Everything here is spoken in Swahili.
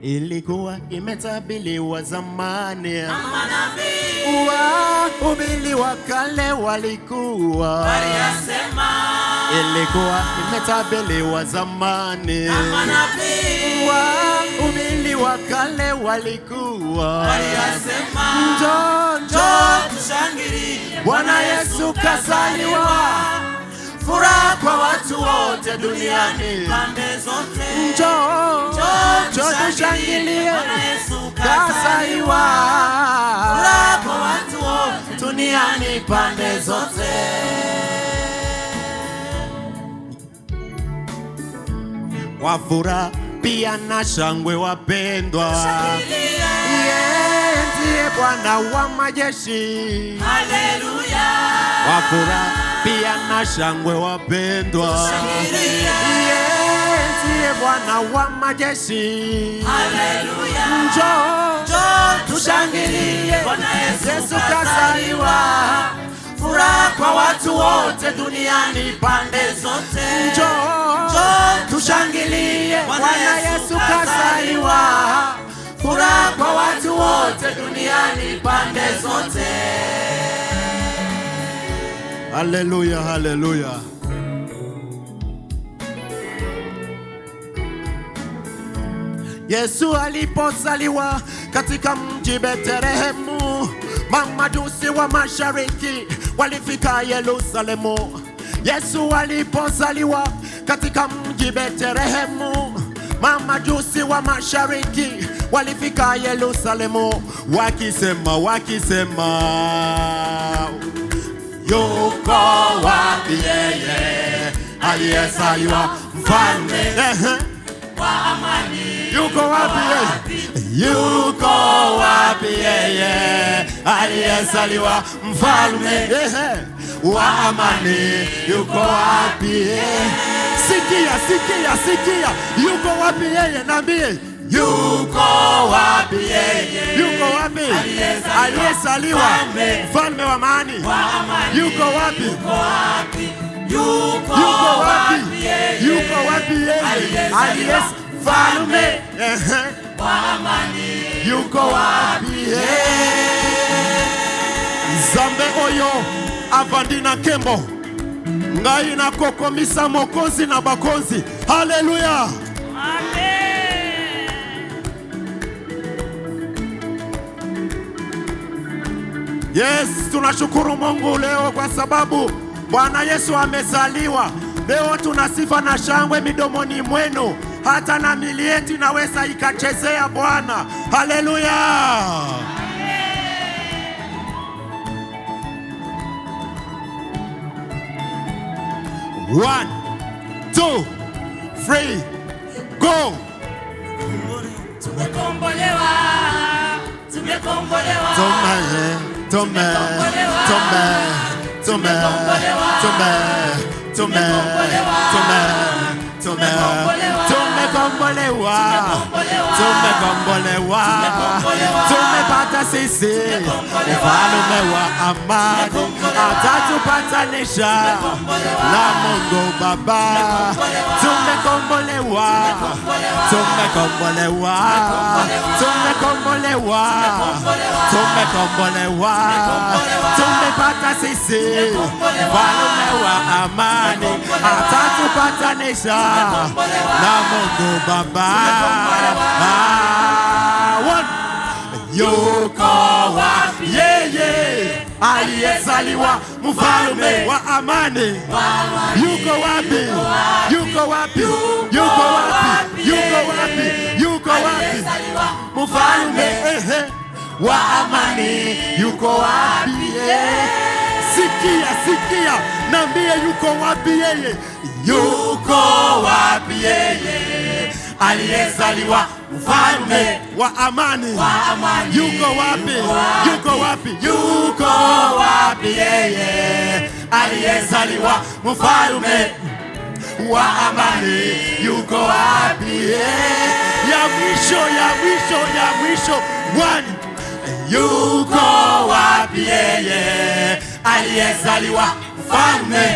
ilikuwa imetabiriwa zamani. Wahubiri wa kale walikuwa waliyasema, ilikuwa imetabiriwa zamani. Wahubiri wa kale walikuwa waliyasema, njoo tushangilie, Bwana Yesu kazaliwa, furaha kwa watu wote duniani pande zote. Njoo tushangilie, Bwana Yesu kazaliwa, furaha kwa watu wote duniani pande zote. Kwa furaha pia na shangwe wapendwa, yeye ndiye Bwana wa majeshi. Haleluya. Kwa furaha pia na shangwe wapendwa, yeye ndiye Bwana wa majeshi. Haleluya. Njoo tushangilie, Bwana Yesu kazaliwa, furaha kwa watu wote duniani pande zote. Njoo tushangilie, Bwana Yesu kazaliwa, furaha kwa watu wote duniani pande zote. Haleluya, haleluya. Yesu alipozaliwa katika mji Betlehemu, mamajusi wa mashariki walifika Yerusalemu. Yesu alipozaliwa katika mji Betlehemu, mamajusi wa mashariki walifika Yerusalemu, wakisema yuko wapi yeye aliyezaliwa mfalme Wa amani, yuko wapi yeye? Yuko wapi yeye aliyezaliwa mfalme wa amani? Yuko wapi yeye? Sikia, yuko wapi yeye? Naambie, yuko wapi yeye? Yuko wapi aliyezaliwa mfalme wa amani? Yuko wapi? Yuko wapi yeye aliyezaliwa wa amani, yuko wapi yeye? Zambe oyo avandina kembo ngai na kokomisa mokonzi na bakonzi. Haleluya, amen. Yes, tunashukuru Mungu leo kwa sababu Bwana Yesu amezaliwa. Leo tunasifa na shangwe midomoni mwenu, hata na mili yetu inaweza ikachezea Bwana. Haleluya. 1, 2, 3, go. Tumekombolewa. Tumepata sisi ufalme wa amani, atatupatanisha na Mungu Baba. Tumekombolewa. Tumepata sisi ufalme wa amani, atatupatanisha na Mungu Baba. Yuko wapi yeye aliyezaliwa mfalme wa amani? Yuko wapi? Mfalme wa amani yuko wapi? Sikia, naambie yuko wapi yeye? Yuko wapi yeye aliyezaliwa mfalme wa amani? Yuko wapi yeye aliyezaliwa mfalme wa amani? Yuko wapi? Ya mwisho 1. Yuko wapi yeye aliyezaliwa mfalme